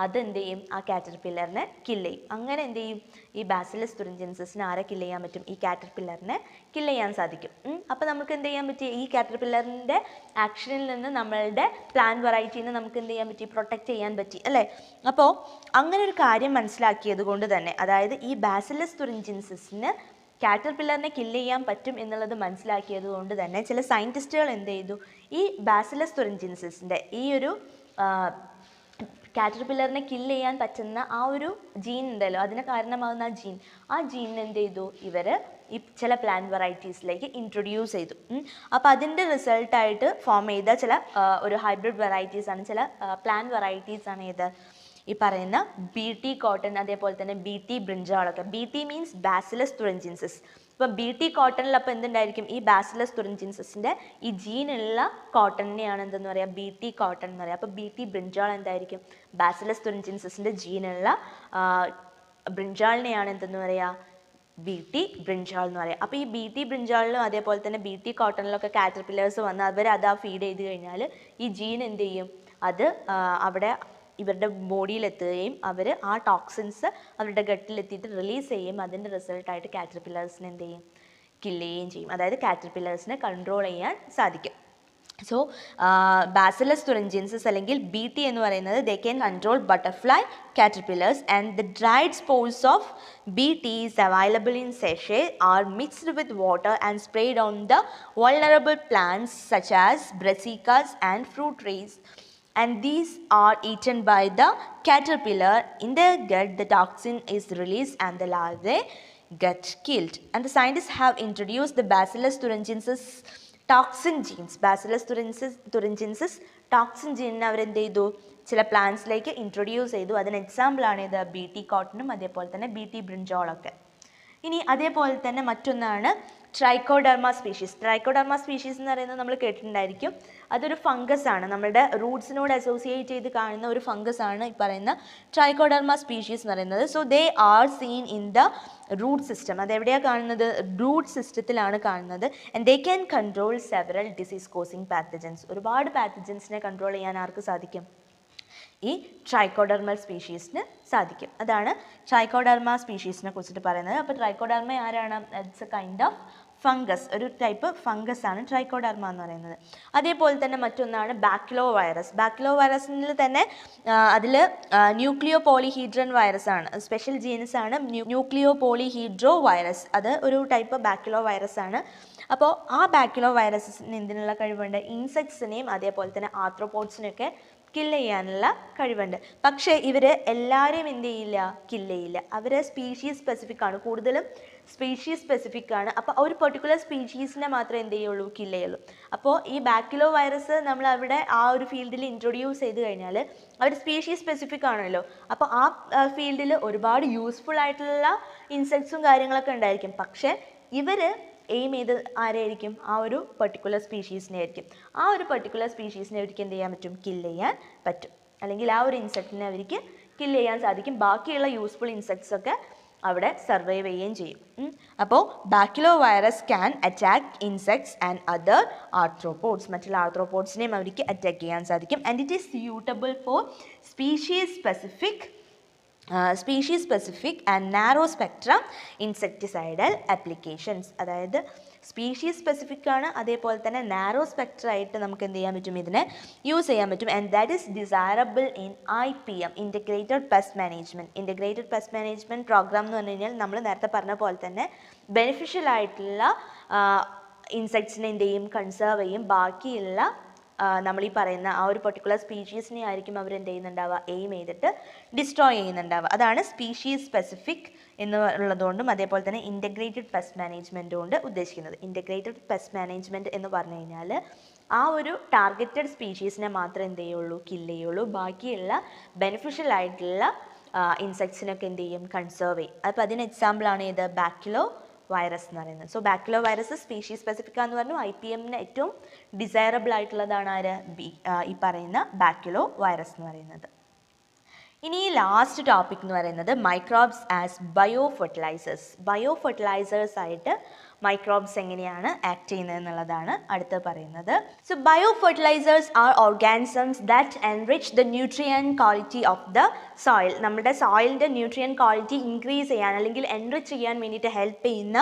അതെന്ത് ചെയ്യും? ആ കാറ്റർപില്ലറിനെ കില്ല് ചെയ്യും. അങ്ങനെ എന്ത് ചെയ്യും? ഈ ബാസിലസ് തുറിഞ്ചിൻസിസിനെ ആരെ കില്ല് ചെയ്യാൻ പറ്റും? ഈ കാറ്റർപില്ലറിനെ കില്ല് ചെയ്യാൻ സാധിക്കും. അപ്പോൾ നമുക്ക് എന്ത് ചെയ്യാൻ പറ്റി? ഈ കാറ്റർപില്ലറിൻ്റെ ആക്ഷനിൽ നിന്ന് നമ്മളുടെ പ്ലാന്റ് വെറൈറ്റീനെ നമുക്ക് എന്ത് ചെയ്യാൻ പറ്റി? പ്രൊട്ടക്റ്റ് ചെയ്യാൻ പറ്റി, അല്ലേ? അപ്പോൾ അങ്ങനെ ഒരു കാര്യം മനസ്സിലാക്കിയത് കൊണ്ട് തന്നെ, അതായത് ഈ ബാസിലസ് തുറിഞ്ചിൻസിസിന് കാറ്റർപില്ലറിനെ കില്ല് ചെയ്യാൻ പറ്റും എന്നുള്ളത് മനസ്സിലാക്കിയത് കൊണ്ട് തന്നെ ചില സയൻറ്റിസ്റ്റുകൾ എന്ത് ചെയ്തു? ഈ ബാസിലസ് തുറിഞ്ചിൻസിസിൻ്റെ ഈ ഒരു കാറ്റർപില്ലറിനെ കില്ല് ചെയ്യാൻ പറ്റുന്ന ആ ഒരു ജീൻ ഉണ്ടല്ലോ, അതിന് കാരണമാകുന്ന ആ ജീനിനെ എന്ത് ചെയ്തു? ഇവർ ഈ ചില പ്ലാന്റ് വെറൈറ്റീസിലേക്ക് ഇൻട്രൊഡ്യൂസ് ചെയ്തു. അപ്പോൾ അതിൻ്റെ റിസൾട്ടായിട്ട് ഫോം ചെയ്ത ചില ഒരു ഹൈബ്രിഡ് വെറൈറ്റീസാണ്, ചില പ്ലാന്റ് വെറൈറ്റീസാണ് ഏത്? ഈ പറയുന്ന BT കോട്ടൺ അതേപോലെ തന്നെ BT ബ്രിഞ്ചാളൊക്കെ. BT means Bacillus thuringiensis. ഇപ്പോൾ BT കോട്ടണിൽ അപ്പോൾ എന്തുണ്ടായിരിക്കും? ഈ ബാസിലസ് തുറിഞ്ചിൻസിസിൻ്റെ ഈ ജീനുള്ള കോട്ടണിനെയാണ് എന്തെന്ന് പറയുക? BT കോട്ടൺ എന്ന് പറയുക. അപ്പോൾ BT ബ്രിഞ്ചാൾ എന്തായിരിക്കും? ബാസിലസ് തുറിഞ്ചിൻസിസിൻ്റെ ജീനുള്ള ബ്രിഞ്ചാളിനെയാണ് എന്തെന്ന് പറയുക? BT ബ്രിഞ്ചാൾ എന്ന് പറയാം. അപ്പോൾ ഈ BT ബ്രിഞ്ചാളിലും അതേപോലെ തന്നെ BT കോട്ടണിലൊക്കെ കാറ്റർപില്ലേഴ്സ് വന്ന് അവർ ഫീഡ് ചെയ്ത് കഴിഞ്ഞാൽ ഈ ജീൻ എന്ത് ചെയ്യും? അത് അവിടെ ഇവരുടെ ബോഡിയിലെത്തുകയും അവർ ആ ടോക്സിൻസ് അവരുടെ ഗട്ടിലെത്തിയിട്ട് റിലീസ് ചെയ്യും. അതിൻ്റെ റിസൾട്ടായിട്ട് കാറ്റർപില്ലേഴ്സിനെ എന്ത് ചെയ്യും? കില്ല് ചെയ്യുകയും ചെയ്യും. അതായത് കാറ്റർപില്ലേഴ്സിനെ കൺട്രോൾ ചെയ്യാൻ സാധിക്കും. സോ ബാസിലസ് തുറിഞ്ചിൻസിസ് അല്ലെങ്കിൽ BT എന്ന് പറയുന്നത് ദേ can control butterfly caterpillars and the dried spores of BT is available in sachet are mixed with water and sprayed on the vulnerable plants such as brassicas and fruit trees, and these are eaten by the caterpillar. In their gut the toxin is released and the larvae get killed, and the scientists have introduced the Bacillus thuringiensis toxin genes. Bacillus thuringiensis toxin ജീനിനെ അവരെന്ത് ചെയ്തു, ചില പ്ലാന്റ്സിലേക്ക് ഇൻട്രൊഡ്യൂസ് ചെയ്തു. അതിന് എക്സാമ്പിളാണ് ഇത് BT കോട്ടണും അതേപോലെ തന്നെ BT ബ്രിഞ്ചോളൊക്കെ. ഇനി അതേപോലെ തന്നെ മറ്റൊന്നാണ് ട്രൈക്കോഡർമ സ്പീഷീസ്. ട്രൈക്കോഡർമ സ്പീഷീസ് എന്ന് പറയുന്നത് നമ്മൾ കേട്ടിട്ടുണ്ടായിരിക്കും. അതൊരു ഫംഗസ് ആണ്, നമ്മുടെ റൂട്ട്സിനോട് അസോസിയേറ്റ് ചെയ്ത് കാണുന്ന ഒരു ഫംഗസ് ആണ് ഈ പറയുന്ന ട്രൈക്കോഡർമ സ്പീഷീസ് എന്ന് പറയുന്നത്. So they are seen in the root system. അതെവിടെയാണ് കാണുന്നത്? റൂട്ട് സിസ്റ്റത്തിലാണ് കാണുന്നത്. And they can control several disease causing pathogens. ഒരുപാട് പാത്തജൻസിനെ കൺട്രോൾ ചെയ്യാൻ ആർക്ക് സാധിക്കും? ഈ ട്രൈക്കോഡർമൽ സ്പീഷീസിന് സാധിക്കും. അതാണ് ട്രൈക്കോഡർമ സ്പീഷീസിനെ കുറിച്ചിട്ട് പറയുന്നത്. അപ്പോൾ ട്രൈക്കോഡർമ ആരാണ്? It's A kind of fungus, ഒരു ടൈപ്പ് ഫംഗസ് ആണ് ട്രൈക്കോഡർമ എന്ന് പറയുന്നത്. അതേപോലെ തന്നെ മറ്റൊന്നാണ് ബാക്ടീരിയോ വൈറസ്. ബാക്ടീരിയോ വൈറസിൽ തന്നെ അതിൽ ന്യൂക്ലിയോ പോളിഹീഡ്രൻ വൈറസ് ആണ്, സ്പെഷ്യൽ ജീനസ് ആണ് ന്യൂക്ലിയോ പോളിഹീഡ്രോ വൈറസ്. അത് ഒരു ടൈപ്പ് ബാക്ടീരിയോ വൈറസ് ആണ്. അപ്പോൾ ആ ബാക്ടീരിയോ വൈറസിന് എന്തിനുള്ള കഴിവുണ്ട്? ഇൻസെക്ട്സിനെയും അതേപോലെ തന്നെ ആർത്രോപോഡ്സിനെയൊക്കെ കില്ല് ചെയ്യാനുള്ള കഴിവുണ്ട്. പക്ഷേ ഇവർ എല്ലാവരെയും എന്ത് ചെയ്യില്ല? കില്ല് ചെയ്യില്ല. അവർ സ്പീഷീസ് സ്പെസിഫിക് ആണ്, കൂടുതലും സ്പീഷീസ് സ്പെസിഫിക് ആണ്. അപ്പോൾ ഒരു പെർട്ടിക്കുലർ സ്പീഷീസിനെ മാത്രമേ എന്ത് ചെയ്യുള്ളൂ? കില്ല് ചെയ്യുള്ളൂ. അപ്പോൾ ഈ ബാക്ടീരിയോ വൈറസ് നമ്മൾ അവിടെ ആ ഒരു ഫീൽഡിൽ ഇൻട്രൊഡ്യൂസ് ചെയ്ത് കഴിഞ്ഞാൽ അവർ സ്പീഷീസ് സ്പെസിഫിക് ആണല്ലോ. അപ്പോൾ ആ ഫീൽഡിൽ ഒരുപാട് യൂസ്ഫുൾ ആയിട്ടുള്ള ഇൻസെക്ട്സും കാര്യങ്ങളൊക്കെ ഉണ്ടായിരിക്കും. പക്ഷേ ഇവർ എയിം ചെയ്ത് ആരായിരിക്കും? ആ ഒരു പെർട്ടിക്കുലർ സ്പീഷീസിനെ ആയിരിക്കും. ആ ഒരു പെർട്ടിക്കുലർ സ്പീഷീസിനെ അവർക്ക് എന്ത് ചെയ്യാൻ പറ്റും? കില്ല് ചെയ്യാൻ പറ്റും. അല്ലെങ്കിൽ ആ ഒരു ഇൻസെക്റ്റിനെ അവർക്ക് കില്ല് ചെയ്യാൻ സാധിക്കും. ബാക്കിയുള്ള യൂസ്ഫുൾ ഇൻസെക്ട്സ് ഒക്കെ അവിടെ സർവൈവ് ചെയ്യുകയും ചെയ്യും. അപ്പോൾ bacterio virus can attack insects and other arthropods. മറ്റുള്ള ആർത്രോപോഡ്സിനെയും അവർക്ക് അറ്റാക്ക് ചെയ്യാൻ സാധിക്കും. And it is suitable for species specific and narrow spectrum insecticidal applications. അതായത് സ്പീഷീസ് സ്പെസിഫിക് ആണ്, അതേപോലെ തന്നെ നാരോ സ്പെക്ട്രം ആയിട്ട് നമുക്ക് എന്ത് ചെയ്യാൻ പറ്റും? ഇതിനെ യൂസ് ചെയ്യാൻ പറ്റും. And that is desirable in IPM, integrated pest management. Integrated pest management program എന്ന് പറഞ്ഞു കഴിഞ്ഞാൽ നമ്മൾ നേരത്തെ പറഞ്ഞ പോലെ തന്നെ ബെനിഫിഷ്യൽ ആയിട്ടുള്ള ഇൻസെക്ട്സിനെ എന്ത് ചെയ്യും? കൺസേർവ് ചെയ്യും. ബാക്കിയുള്ള നമ്മൾ ഈ പറയുന്ന ആ ഒരു പെർട്ടിക്കുലർ സ്പീഷീസിനെ ആയിരിക്കും അവരെന്ത് ചെയ്യുന്നുണ്ടാവുക? എയിം ചെയ്തിട്ട് ഡിസ്ട്രോയ് ചെയ്യുന്നുണ്ടാവുക. അതാണ് സ്പീഷീസ് സ്പെസിഫിക് എന്നുള്ളതുകൊണ്ടും അതേപോലെ തന്നെ ഇൻ്റഗ്രേറ്റഡ് പെസ്റ്റ് മാനേജ്മെൻറ്റ് കൊണ്ട് ഉദ്ദേശിക്കുന്നത്. ഇൻ്റഗ്രേറ്റഡ് പെസ്റ്റ് മാനേജ്മെൻറ്റ് എന്ന് പറഞ്ഞു കഴിഞ്ഞാൽ ആ ഒരു ടാർഗറ്റഡ് സ്പീഷീസിനെ മാത്രമേ എന്ത് ചെയ്യുള്ളൂ? കില്ല് ചെയ്യുള്ളൂ. ബാക്കിയുള്ള ബെനിഫിഷ്യൽ ആയിട്ടുള്ള ഇൻസെക്ട്സിനൊക്കെ എന്ത് ചെയ്യും? കൺസേർവ് ചെയ്യും. അപ്പോൾ അതിന് എക്സാമ്പിളാണ് ഇത് ബാക്ടീരിയോ വൈറസ് എന്ന് പറയുന്നത്. So bacterio virus species specific എന്ന് പറഞ്ഞു. IPMന് ഏറ്റവും ഡിസൈറബിൾ ആയിട്ടുള്ളതാണ് ആര്? ഈ പറയുന്ന ബാക്ടീരിയോ വൈറസ് എന്ന് പറയുന്നത്. ഇനി ലാസ്റ്റ് ടോപ്പിക് എന്ന് പറയുന്നത് microbes as bio fertilizers. Bio fertilizers ആയിട്ട് മൈക്രോബ്സ് എങ്ങനെയാണ് ആക്ട് ചെയ്യുന്നത് എന്നുള്ളതാണ് അടുത്ത് പറയുന്നത്. So bio fertilizers are organisms that enrich the nutrient quality of the soil. നമ്മുടെ സോയിലിൻ്റെ ന്യൂട്രിയൻ ക്വാളിറ്റി ഇൻക്രീസ് ചെയ്യാൻ അല്ലെങ്കിൽ എൻറിച്ച് ചെയ്യാൻ വേണ്ടിയിട്ട് ഹെൽപ്പ് ചെയ്യുന്ന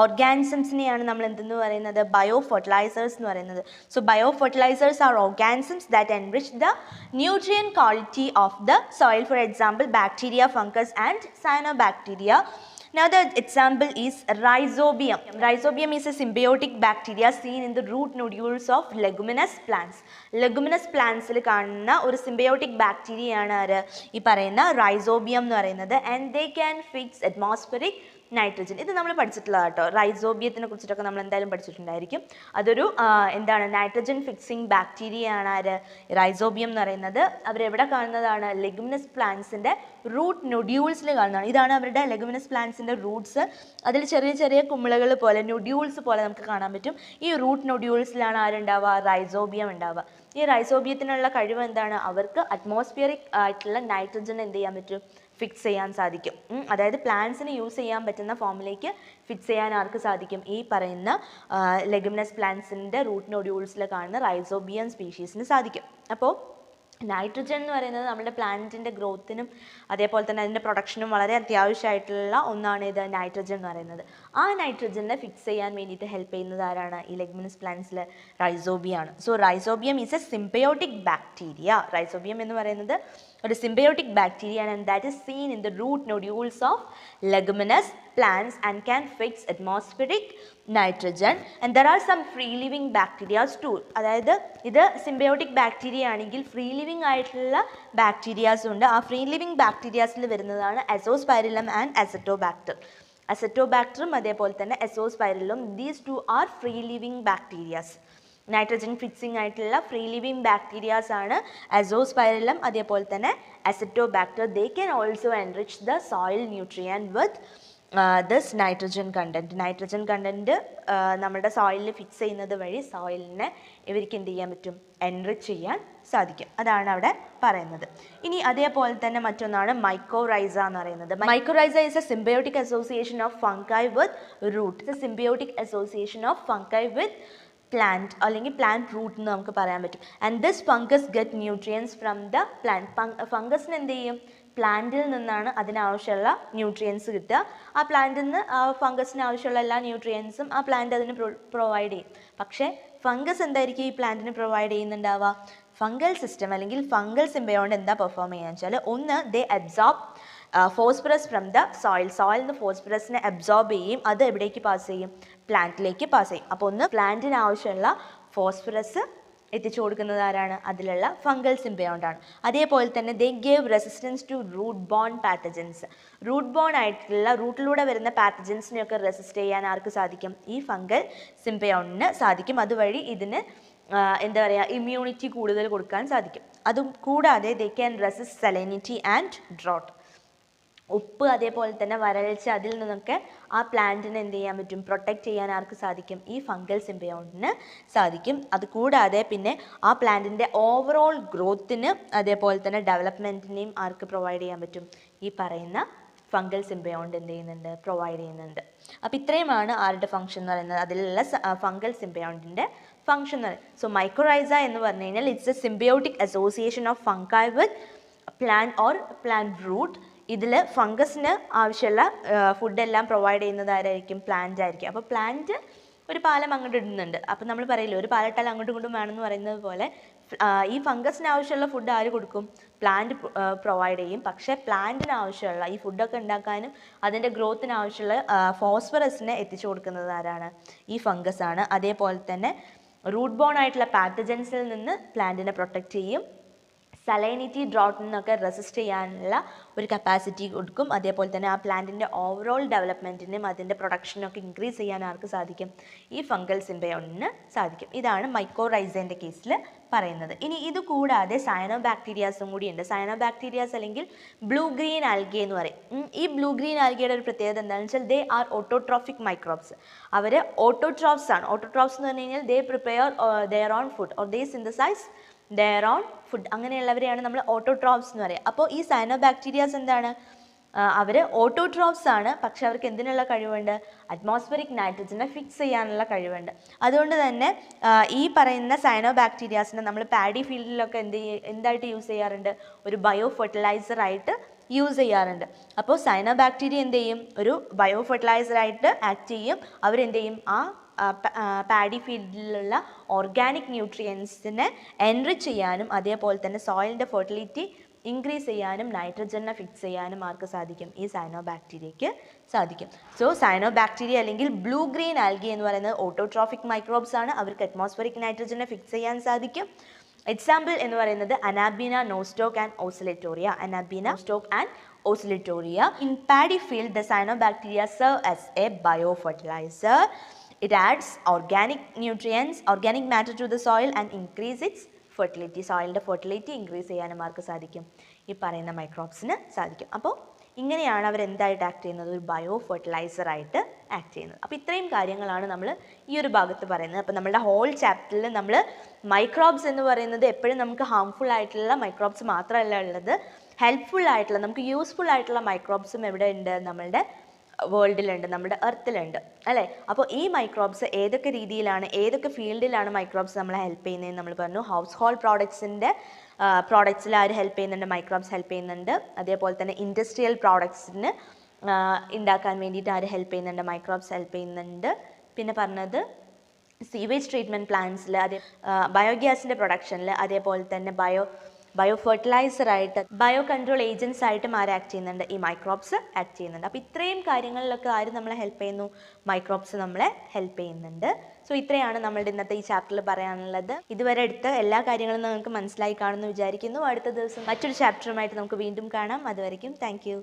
ഓർഗാനിസംസിനെയാണ് നമ്മൾ എന്തെന്ന് പറയുന്നത്? ബയോ ഫെർട്ടിലൈസേഴ്സ് എന്ന് പറയുന്നത്. So bio fertilizers are organisms that enrich the nutrient quality of the soil. For example, bacteria, fungus and cyanobacteria. Now the example is rhizobium. Rhizobium is a symbiotic bacteria seen in the root nodules of leguminous plants. Leguminous plants ൽ കാണുന്ന ഒരു symbiotic bacteria ആണ് ഈ പറയുന്ന rhizobium എന്ന് പറയുന്നത്. And they can fix atmospheric nitrogen. ഇത് നമ്മൾ പഠിച്ചിട്ടുള്ള കേട്ടോ. റൈസോബിയത്തിനെ കുറിച്ചിട്ടൊക്കെ നമ്മൾ എന്തായാലും പഠിച്ചിട്ടുണ്ടായിരിക്കും. അതൊരു എന്താണ് നൈട്രജൻ ഫിക്സിങ് ബാക്ടീരിയ ആണ് ആര്? റൈസോബിയം എന്ന് പറയുന്നത്. അവരെവിടെ കാണുന്നതാണ്? ലെഗുമിനസ് പ്ലാന്റ്സിൻ്റെ റൂട്ട് നൊഡ്യൂൾസിൽ കാണുന്നതാണ്. ഇതാണ് അവരുടെ ലെഗുമിനസ് പ്ലാന്റ്സിൻ്റെ റൂട്ട്സ്. അതിൽ ചെറിയ ചെറിയ കുമിളകൾ പോലെ നൊഡ്യൂൾസ് പോലെ നമുക്ക് കാണാൻ പറ്റും. ഈ റൂട്ട് നൊഡ്യൂൾസിലാണ് ആരുണ്ടാവുക? റൈസോബിയം ഉണ്ടാവുക. ഈ റൈസോബിയത്തിനുള്ള കഴിവ് എന്താണ്? അവർക്ക് അറ്റ്മോസ്ഫിയറിക് ആയിട്ടുള്ള നൈട്രജൻ എന്ത് ചെയ്യാൻ പറ്റും? ഫിക്സ് ചെയ്യാൻ സാധിക്കും. അതായത് പ്ലാന്റ്സിന് യൂസ് ചെയ്യാൻ പറ്റുന്ന ഫോമിലേക്ക് ഫിക്സ് ചെയ്യാൻ ആർക്ക് സാധിക്കും? ഈ പറയുന്ന ലെഗുമിനസ് പ്ലാന്റ്സിൻ്റെ റൂട്ട് നൊഡ്യൂൾസിൽ കാണുന്ന റൈസോബിയം സ്പീഷീസിന് സാധിക്കും. അപ്പോൾ നൈട്രജൻ എന്ന് പറയുന്നത് നമ്മുടെ പ്ലാന്റിൻ്റെ ഗ്രോത്തിനും അതേപോലെ തന്നെ അതിൻ്റെ പ്രൊഡക്ഷനും വളരെ അത്യാവശ്യമായിട്ടുള്ള ഒന്നാണ് ഇത് നൈട്രജൻ എന്ന് പറയുന്നത്. ആ നൈട്രജനെ ഫിക്സ് ചെയ്യാൻ വേണ്ടിയിട്ട് ഹെൽപ്പ് ചെയ്യുന്നത് ആരാണ്? ഈ ലെഗ്മിനസ് പ്ലാന്റ്സിൽ റൈസോബിയാണ്. So rhizobium is a symbiotic bacteria. Rhizobium എന്ന് പറയുന്നത് ഒരു സിംബയോട്ടിക് ബാക്ടീരിയ ആണ്, and that is seen in the root nodules of leguminous plants and can fix atmospheric nitrogen, and there are some free living bacteria too. അതായത് ഇത് സിംബയോട്ടിക് ബാക്ടീരിയ ആണെങ്കിൽ ഫ്രീ ലിവിങ് ആയിട്ടുള്ള ബാക്ടീരിയാസ് ഉണ്ട്. ആ ഫ്രീ ലിവിങ് ബാക്ടീരിയാസിൽ വരുന്നതാണ് അസോസ്പൈറിലം ആൻഡ് അസറ്റോബാക്ടർ. അസറ്റോബാക്ടറും അതേപോലെ തന്നെ അസോസ്പൈറിലും, these two are free living bacterias. Nitrogen fixing ആയിട്ടുള്ള ഫ്രീ ലിവിങ് ബാക്ടീരിയാസ് ആണ് അസോസ്പൈറിലം അതേപോലെ തന്നെ Azotobacter. They can also enrich the soil nutrient with this nitrogen content. Nitrogen content നമ്മുടെ സോയിലിൽ ഫിക്സ് ചെയ്യുന്നത് വഴി സോയിലിനെ ഇവർക്ക് എന്ത് ചെയ്യാൻ പറ്റും? എൻറിച്ച് ചെയ്യാൻ സാധിക്കും. അതാണ് അവിടെ പറയുന്നത്. ഇനി അതേപോലെ തന്നെ മറ്റൊന്നാണ് മൈക്കോറൈസ എന്ന് പറയുന്നത്. Mycorrhiza is a symbiotic association of fungi with root. It's a symbiotic association of fungi with plant അല്ലെങ്കിൽ പ്ലാന്റ് റൂട്ട് എന്ന് നമുക്ക് പറയാൻ പറ്റും. And this fungus get nutrients from the plant. ഫംഗസിന് എന്ത് ചെയ്യും? പ്ലാന്റിൽ നിന്നാണ് അതിനാവശ്യമുള്ള ന്യൂട്രിയൻസ് കിട്ടുക. ആ പ്ലാന്റിൽ നിന്ന് ഫംഗസിന് ആവശ്യമുള്ള എല്ലാ ന്യൂട്രിയൻസും ആ പ്ലാന്റ് അതിന് പ്രൊവൈഡ് ചെയ്യും. പക്ഷേ ഫംഗസ് എന്തായിരിക്കും ഈ പ്ലാന്റിന് പ്രൊവൈഡ് ചെയ്യുന്നുണ്ടാവുക? ഫംഗൽ സിസ്റ്റം അല്ലെങ്കിൽ ഫംഗൽ സിംബയോണ്ട് എന്താ പെർഫോം ചെയ്യുക വെച്ചാൽ, ഒന്ന് they absorb phosphorus from the soil. Soil നിന്ന് ഫോസ്ഫറസിനെ അബ്സോർബ് ചെയ്യും. അത് എവിടേക്ക് പാസ് ചെയ്യും? പ്ലാന്റിലേക്ക് പാസ് ചെയ്യും. അപ്പോൾ ഒന്ന് പ്ലാന്റിന് ആവശ്യമുള്ള ഫോസ്ഫറസ് എത്തിച്ചു കൊടുക്കുന്നത് ആരാണ്? അതിലുള്ള ഫംഗൽ സിംബയോണ്ടാണ്. അതേപോലെ തന്നെ they gave resistance to root borne pathogens. Root borne ആയിട്ടുള്ള റൂട്ടിലൂടെ വരുന്ന പാത്തജൻസിനെയൊക്കെ റെസിസ്റ്റ് ചെയ്യാൻ ആർക്ക് സാധിക്കും? ഈ ഫംഗൽ സിംബയോണ്ടിന് സാധിക്കും. അതുവഴി ഇതിന് എന്താ പറയുക, ഇമ്മ്യൂണിറ്റി കൂടുതൽ കൊടുക്കാൻ സാധിക്കും. അതും കൂടാതെ they can resist salinity and drought. ഉപ്പ് അതേപോലെ തന്നെ വരൾച്ച, അതിൽ നിന്നൊക്കെ ആ പ്ലാന്റിനെ എന്ത് ചെയ്യാൻ പറ്റും? പ്രൊട്ടക്റ്റ് ചെയ്യാൻ ആർക്ക് സാധിക്കും? ഈ ഫംഗൽ സിംബയോണ്ടിന് സാധിക്കും. അതുകൂടാതെ പിന്നെ ആ പ്ലാന്റിൻ്റെ ഓവറോൾ ഗ്രോത്തിന് അതേപോലെ തന്നെ ഡെവലപ്മെൻറ്റിനെയും ആർക്ക് പ്രൊവൈഡ് ചെയ്യാൻ പറ്റും? ഈ പറയുന്ന ഫംഗൽ സിംബയോണ്ട് എന്ത് ചെയ്യുന്നുണ്ട്? പ്രൊവൈഡ് ചെയ്യുന്നുണ്ട്. അപ്പോൾ ഇത്രയുമാണ് ആരുടെ ഫംഗ്ഷൻ എന്ന് പറയുന്നത്, അതിലുള്ള ഫംഗൽ സിംബയോണ്ടിൻ്റെ ഫംഗ്ഷൻ എന്ന് പറയുന്നത്. സോ മൈക്കോറൈസ എന്ന് പറഞ്ഞു കഴിഞ്ഞാൽ it's a symbiotic association of fungi with plant or plant root. ഇതിൽ ഫംഗസിന് ആവശ്യമുള്ള ഫുഡെല്ലാം പ്രൊവൈഡ് ചെയ്യുന്നത് ആരായിരിക്കും? പ്ലാന്റ് ആയിരിക്കും. അപ്പോൾ പ്ലാന്റ് ഒരു പാലം അങ്ങോട്ട് ഇടുന്നുണ്ട്. അപ്പോൾ നമ്മൾ പറയില്ലേ, ഒരു പാലട്ടാൽ അങ്ങോട്ടും ഇങ്ങോട്ടും വേണമെന്ന് പറയുന്നത് പോലെ ഈ ഫംഗസിന് ആവശ്യമുള്ള ഫുഡ് ആര് കൊടുക്കും? പ്ലാന്റ് പ്രൊവൈഡ് ചെയ്യും. പക്ഷേ പ്ലാന്റിന് ആവശ്യമുള്ള ഈ ഫുഡൊക്കെ ഉണ്ടാക്കാനും അതിൻ്റെ ഗ്രോത്തിന് ആവശ്യമുള്ള ഫോസ്ഫറസിനെ എത്തിച്ചു കൊടുക്കുന്നത് ആരാണ്? ഈ ഫംഗസ് ആണ്. അതേപോലെ തന്നെ റൂട്ട് ബോൺ ആയിട്ടുള്ള പാത്തജൻസിൽ നിന്ന് പ്ലാന്റിനെ പ്രൊട്ടക്റ്റ് ചെയ്യും. സലൈനിറ്റി ഡ്രോട്ടിൽ നിന്നൊക്കെ റെസിസ്റ്റ് ചെയ്യാനുള്ള ഒരു കപ്പാസിറ്റി കൊടുക്കും. അതേപോലെ തന്നെ ആ പ്ലാന്റിൻ്റെ ഓവറോൾ ഡെവലപ്മെൻറ്റിനും അതിൻ്റെ പ്രൊഡക്ഷനൊക്കെ ഇൻക്രീസ് ചെയ്യാൻ ആർക്ക് സാധിക്കും? ഈ ഫംഗൽ സിംബയോണ്ടിന് സാധിക്കും. ഇതാണ് മൈക്കോറൈസേൻ്റെ കേസിൽ പറയുന്നത്. ഇനി ഇത് കൂടാതെ സയനോ ബാക്ടീരിയാസും കൂടിയുണ്ട്. സയനോ ബാക്ടീരിയാസ് അല്ലെങ്കിൽ ബ്ലൂ ഗ്രീൻ ആൽഗെ എന്ന് പറയും. ഈ ബ്ലൂ ഗ്രീൻ ആൽഗയുടെ ഒരു പ്രത്യേകത എന്താണെന്ന് വെച്ചാൽ ദേ ആർ ഓട്ടോട്രോഫിക് മൈക്രോബ്സ്. അവർ ഓട്ടോട്രോഫ്സ് ആണ്. ഓട്ടോട്രോഫ്സ് എന്ന് പറഞ്ഞു കഴിഞ്ഞാൽ they prepare their own food or they synthesize their own food. അങ്ങനെയുള്ളവരെയാണ് നമ്മൾ ഓട്ടോട്രോഫ്സ് എന്ന് പറയുക. അപ്പോൾ ഈ സയനോ ബാക്ടീരിയാസ് എന്താണ്? അവർ ഓട്ടോട്രോഫ്സ് ആണ്. പക്ഷെ അവർക്ക് എന്തിനുള്ള കഴിവുണ്ട്? അറ്റ്മോസ്ഫിയറിക് നൈട്രജനെ ഫിക്സ് ചെയ്യാനുള്ള കഴിവുണ്ട്. അതുകൊണ്ട് തന്നെ ഈ പറയുന്ന സയനോ ബാക്ടീരിയാസിനെ നമ്മൾ പാഡി ഫീൽഡിലൊക്കെ എന്തായിട്ട് യൂസ് ചെയ്യാറുണ്ട്? ഒരു ബയോ ഫെർട്ടിലൈസറായിട്ട് യൂസ് ചെയ്യാറുണ്ട്. അപ്പോൾ സയനോ ബാക്ടീരിയ എന്ത് ചെയ്യും? ഒരു ബയോ ഫെർട്ടിലൈസറായിട്ട് ആക്ട് ചെയ്യും. അവരെന്ത് ചെയ്യും? ആ പാഡി ഫീൽഡിലുള്ള ഓർഗാനിക് ന്യൂട്രിയൻസിനെ എൻറിച്ച് ചെയ്യാനും അതേപോലെ തന്നെ സോയിലിൻ്റെ ഫെർട്ടിലിറ്റി ഇൻക്രീസ് ചെയ്യാനും നൈട്രജനെ ഫിക്സ് ചെയ്യാനും ആർക്ക് സാധിക്കും? ഈ സയനോ ബാക്ടീരിയയ്ക്ക് സാധിക്കും. സോ സയനോ ബാക്ടീരിയ അല്ലെങ്കിൽ ബ്ലൂ ഗ്രീൻ ആൽഗി എന്ന് പറയുന്നത് ഓട്ടോട്രോഫിക് മൈക്രോബ്സ് ആണ്. അവർക്ക് അറ്റ്മോസ്ഫിയറിക് നൈട്രജനെ ഫിക്സ് ചെയ്യാൻ സാധിക്കും. എക്സാമ്പിൾ എന്ന് പറയുന്നത് Anabaena, Nostoc and Oscillatoria. Anabaena, Nostoc and Oscillatoria. In paddy field the cyanobacteria serve as a bio fertiliser. It adds organic matter to the soil and increase its fertility. സോയിലിൻ്റെ ഫെർട്ടിലിറ്റി ഇൻക്രീസ് ചെയ്യാനും ആർക്ക് സാധിക്കും? ഈ പറയുന്ന മൈക്രോബ്സിന് സാധിക്കും. അപ്പോൾ ഇങ്ങനെയാണ് അവർ എന്തായിട്ട് ആക്ട് ചെയ്യുന്നത്? ഒരു ബയോ ഫെർട്ടിലൈസറായിട്ട് ആക്ട് ചെയ്യുന്നത്. അപ്പോൾ ഇത്രയും കാര്യങ്ങളാണ് നമ്മൾ ഈ ഒരു ഭാഗത്ത് പറയുന്നത്. അപ്പോൾ നമ്മുടെ ഹോൾ ചാപ്റ്ററിൽ നമ്മൾ മൈക്രോബ്സ് എന്ന് പറയുന്നത് എപ്പോഴും നമുക്ക് ഹാംഫുൾ ആയിട്ടുള്ള മൈക്രോബ്സ് മാത്രമല്ല ഉള്ളത്, ഹെൽപ്ഫുൾ ആയിട്ടുള്ള നമുക്ക് യൂസ്ഫുൾ ആയിട്ടുള്ള മൈക്രോബ്സും എവിടെ ഉണ്ട്? നമ്മളുടെ വേൾഡിലുണ്ട്, നമ്മുടെ എർത്തിലുണ്ട് അല്ലേ? അപ്പോൾ ഈ മൈക്രോബ്സ് ഏതൊക്കെ രീതിയിലാണ്, ഏതൊക്കെ ഫീൽഡിലാണ് മൈക്രോബ്സ് നമ്മളെ ഹെൽപ്പ് ചെയ്യുന്നതെന്ന് നമ്മൾ പറഞ്ഞു. ഹൗസ് ഹോൾഡ് പ്രോഡക്ട്സിൻ്റെ പ്രോഡക്ട്സിൽ ആര് ഹെൽപ്പ് ചെയ്യുന്നുണ്ട്, മൈക്രോബ്സ് ഹെൽപ്പ് ചെയ്യുന്നുണ്ട്. അതേപോലെ തന്നെ ഇൻഡസ്ട്രിയൽ പ്രോഡക്ട്സിന് ഉണ്ടാക്കാൻ വേണ്ടിയിട്ട് ആര് ഹെൽപ്പ് ചെയ്യുന്നുണ്ട്, മൈക്രോബ്സ് ഹെൽപ്പ് ചെയ്യുന്നുണ്ട്. പിന്നെ പറഞ്ഞത് സീവേജ് ട്രീറ്റ്മെൻറ്റ് പ്ലാന്റ്സിൽ, ബയോഗ്യാസിൻ്റെ പ്രൊഡക്ഷനിൽ, അതേപോലെ തന്നെ ബയോ ഫെർട്ടിലൈസറായിട്ട്, ബയോ കൺട്രോൾ ഏജൻസ് ആയിട്ടും ആര് ആക്ട് ചെയ്യുന്നുണ്ട്, ഈ മൈക്രോബ്സ് ആക്ട് ചെയ്യുന്നുണ്ട്. അപ്പോൾ ഇത്രയും കാര്യങ്ങളിലൊക്കെ ആര് നമ്മളെ ഹെൽപ്പ് ചെയ്യുന്നു, മൈക്രോബ്സ് നമ്മളെ ഹെൽപ്പ് ചെയ്യുന്നുണ്ട്. സോ ഇത്രയാണ് നമ്മളുടെ ഇന്നത്തെ ഈ ചാപ്റ്ററിൽ പറയാനുള്ളത്. ഇതുവരെ എടുത്ത എല്ലാ കാര്യങ്ങളും നിങ്ങൾക്ക് മനസ്സിലായി കാണുമെന്ന് വിചാരിക്കുന്നു. അടുത്ത ദിവസം മറ്റൊരു ചാപ്റ്ററുമായിട്ട് നമുക്ക് വീണ്ടും കാണാം. അതുവരയ്ക്കും താങ്ക് യു.